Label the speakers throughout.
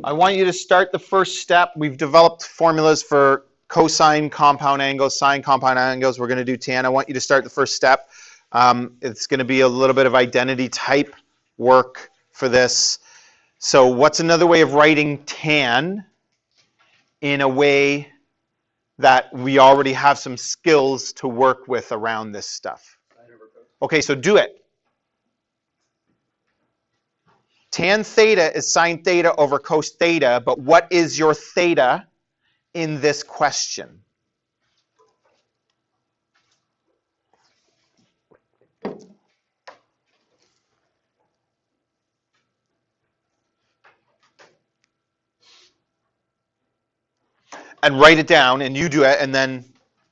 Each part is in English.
Speaker 1: I want you to start the first step. We've developed formulas for cosine compound angles, sine compound angles. We're going to do tan. I want you to start the first step. It's going to be a little bit of identity type work for this. So what's another way of writing tan in a way that we already have some skills to work with around this stuff? Okay, so do it. Tan theta is sine theta over cos theta, but what is your theta in this question? And write it down, and you do it, and then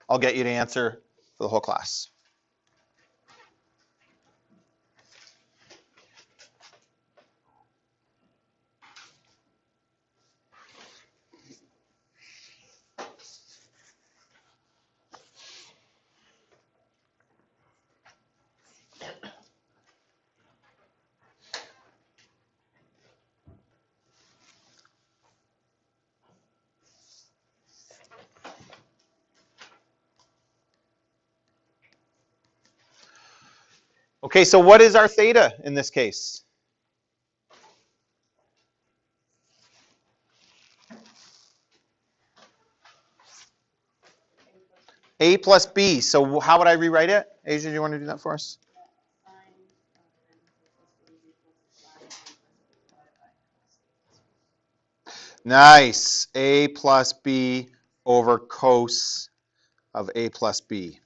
Speaker 1: I'll get you to answer for the whole class. Okay, so what is our theta in this case? A plus B. So how would I rewrite it? Asia, do you want to do that for us? Nice. A plus B over cos of A plus B.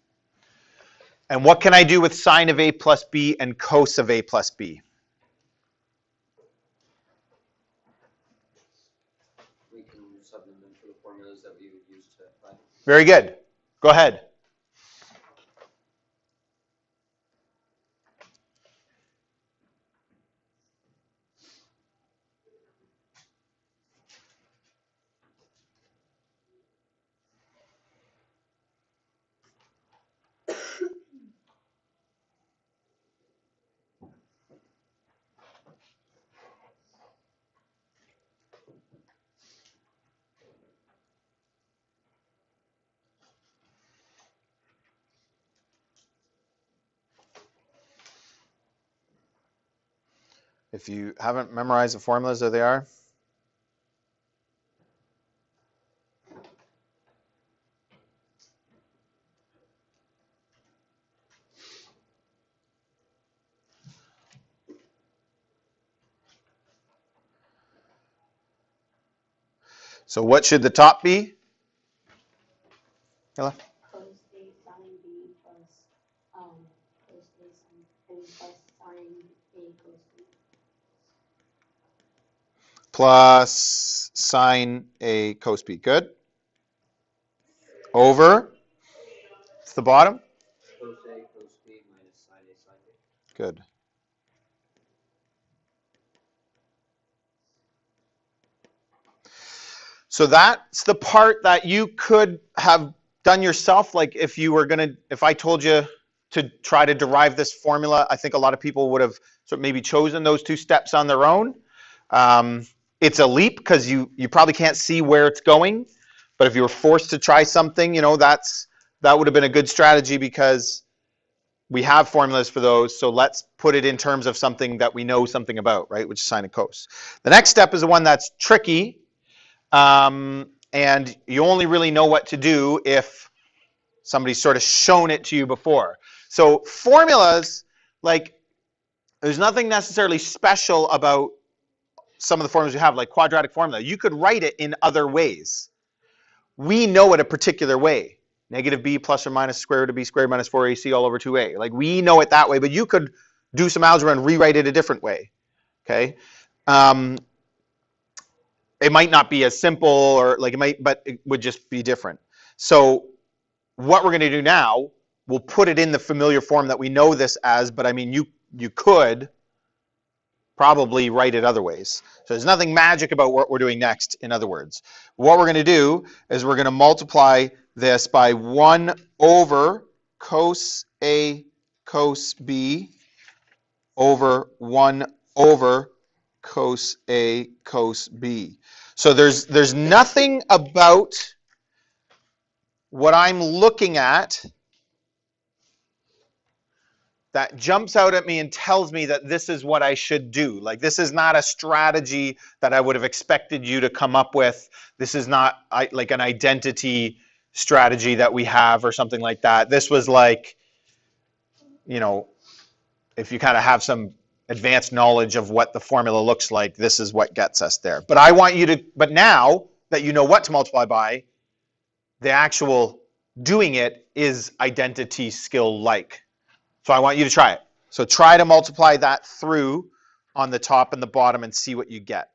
Speaker 1: And what can I do with sine of A plus B and cos of A plus B?
Speaker 2: We can sub them into the formulas that we would use to apply.
Speaker 1: Very good. Go ahead. If you haven't memorized the formulas, there they are. So what should the top be? Ella?
Speaker 3: Cos A sine B plus cos A sine plus sine A cos B.
Speaker 1: Plus sine A cos B. Good. Over. It's the bottom.
Speaker 2: Cos A cos B minus sine A sine B.
Speaker 1: Good. So that's the part that you could have done yourself. Like if you were gonna, if I told you to try to derive this formula, I think a lot of people would have sort of maybe chosen those two steps on their own. It's a leap because you probably can't see where it's going. But if you were forced to try something, that would have been a good strategy because we have formulas for those. So let's put it in terms of something that we know something about, right? Which is sine and cos. The next step is the one that's tricky. And you only really know what to do if somebody's sort of shown it to you before. So formulas, like, there's nothing necessarily special about some of the formulas you have, like quadratic formula. You could write it in other ways. We know it a particular way. Negative b plus or minus square root of b squared minus 4ac all over 2a. Like, we know it that way, but you could do some algebra and rewrite it a different way. Okay? It might not be as simple, or like it might, but it would just be different. So what we're going to do now, we'll put it in the familiar form that we know this as, but I mean, you could probably write it other ways. So there's nothing magic about what we're doing next, in other words. What we're going to do is we're going to multiply this by 1 over cos A cos B over 1 over cos A cos B. So there's nothing about what I'm looking at that jumps out at me and tells me that this is what I should do. Like, this is not a strategy that I would have expected you to come up with. This is not like an identity strategy that we have or something like that. This was like, you know, if you kind of have some advanced knowledge of what the formula looks like, this is what gets us there. But I want you to, but now that you know what to multiply by, the actual doing it is identity skill like. So I want you to try it. So try to multiply that through on the top and the bottom and see what you get.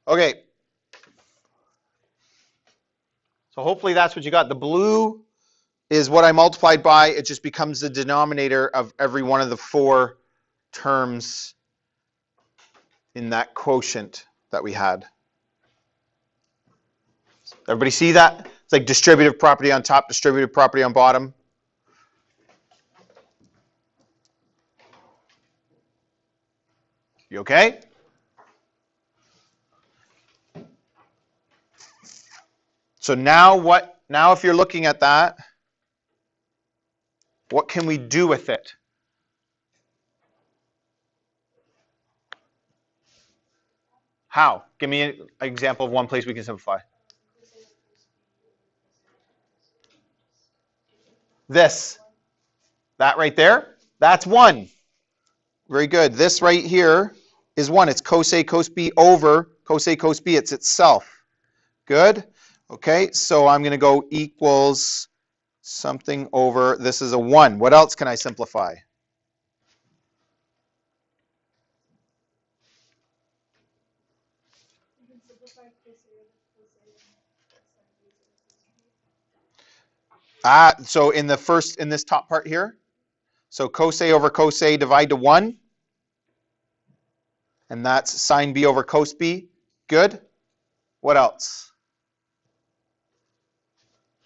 Speaker 1: Okay. So hopefully that's what you got. The blue is what I multiplied by. It just becomes the denominator of every one of the four terms in that quotient that we had. Everybody see that? It's like distributive property on top, distributive property on bottom. You okay? So now what? Now if you're looking at that, what can we do with it? How? Give me an example of one place we can simplify. This. That right there? That's 1. Very good. This right here is 1. It's cos A cos B over cos A cos B. It's itself. Good? Okay, so I'm going to go equals something over, this is a 1. What else can I simplify? So in this top part here, so cos A over cos A divide to 1. And that's sine B over cos B. Good. What else?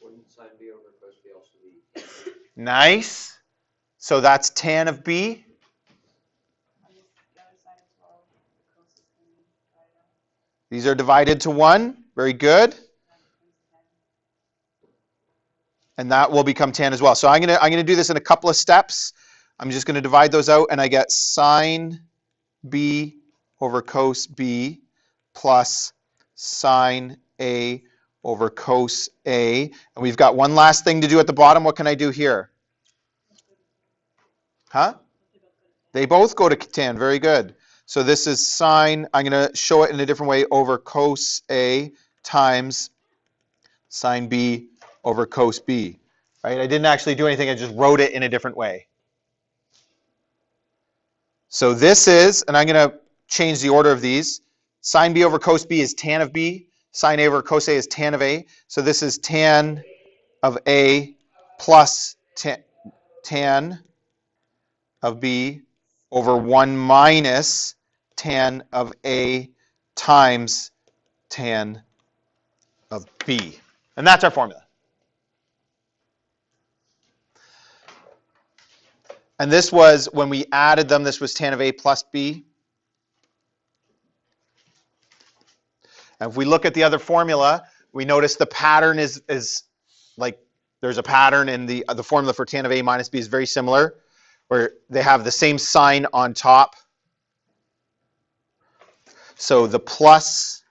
Speaker 2: Wouldn't sine B over cos B also be?
Speaker 1: Nice. So that's tan of B. These are divided to 1. Very good. And that will become tan as well. So I'm gonna do this in a couple of steps. I'm just going to divide those out, and I get sine B over cos B plus sine A over cos A. And we've got one last thing to do at the bottom. What can I do here? Huh? They both go to tan. Very good. So this is sine, I'm going to show it in a different way, over cos A times sine B over cos B. Right? I didn't actually do anything. I just wrote it in a different way. So this is, and I'm going to change the order of these. Sine B over cos B is tan of B. Sine A over cos A is tan of A. So this is tan of A plus tan of B over 1 minus tan of A times tan of B. And that's our formula. And this was, when we added them, this was tan of A plus B. And if we look at the other formula, we notice the pattern is like, there's a pattern in the formula for tan of A minus B is very similar, where they have the same sign on top. So the plus,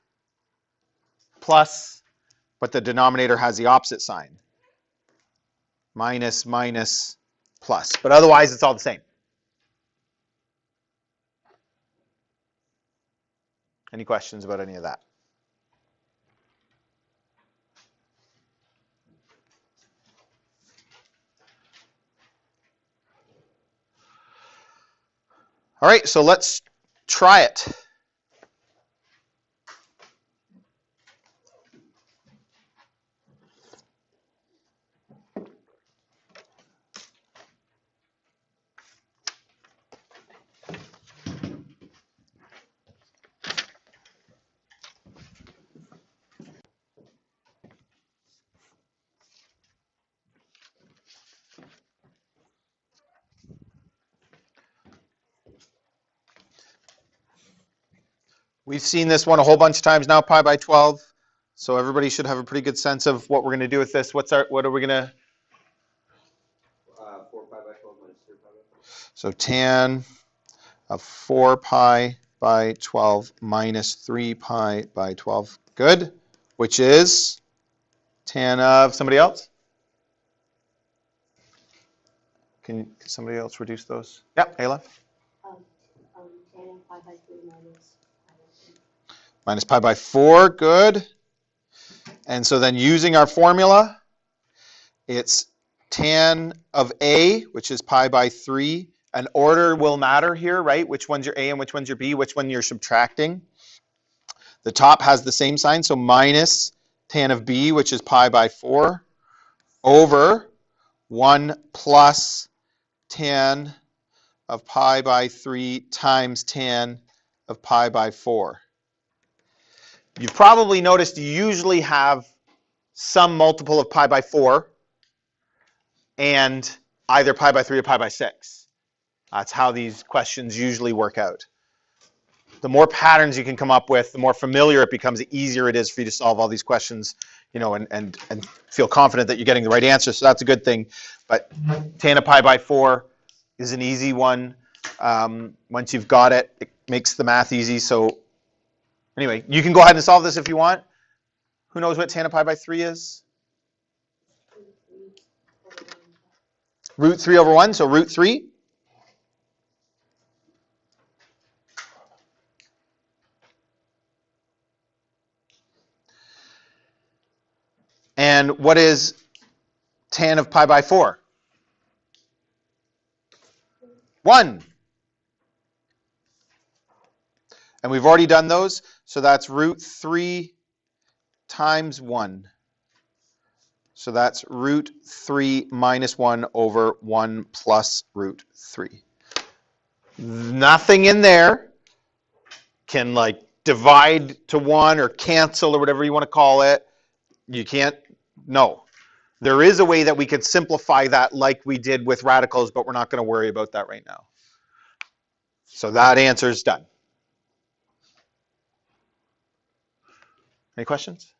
Speaker 1: but the denominator has the opposite sign. Minus, minus, plus. But otherwise, it's all the same. Any questions about any of that? All right, so let's try it. We've seen this one a whole bunch of times now, pi by 12. So everybody should have a pretty good sense of what we're going to do with this. What are we going to?
Speaker 2: 4 pi by 12 minus 3 pi by 12.
Speaker 1: So tan of 4 pi by 12 minus 3 pi by 12. Good. Which is tan of somebody else? Can somebody else reduce those? Yep, Ayla.
Speaker 3: Tan of pi by 3 minus pi by 3.
Speaker 1: Minus pi by 4, good. And so then using our formula, it's tan of A, which is pi by 3. An order will matter here, right? Which one's your A and which one's your B, which one you're subtracting. The top has the same sign, so minus tan of B, which is pi by 4, over 1 plus tan of pi by 3 times tan of pi by 4. You've probably noticed you usually have some multiple of pi by 4 and either pi by 3 or pi by 6. That's how these questions usually work out. The more patterns you can come up with, the more familiar it becomes, the easier it is for you to solve all these questions, you know, and feel confident that you're getting the right answer. So that's a good thing. But tan of pi by 4 is an easy one. Once you've got it, it makes the math easy. So anyway, you can go ahead and solve this if you want. Who knows what tan of pi by 3 is? Root 3 over 1, so root 3. And what is tan of pi by 4? 1. And we've already done those, so that's root 3 times 1. So that's root 3 minus 1 over 1 plus root 3. Nothing in there can like divide to 1 or cancel or whatever you want to call it. You can't, no. There is a way that we could simplify that like we did with radicals, but we're not going to worry about that right now. So that answer is done. Any questions?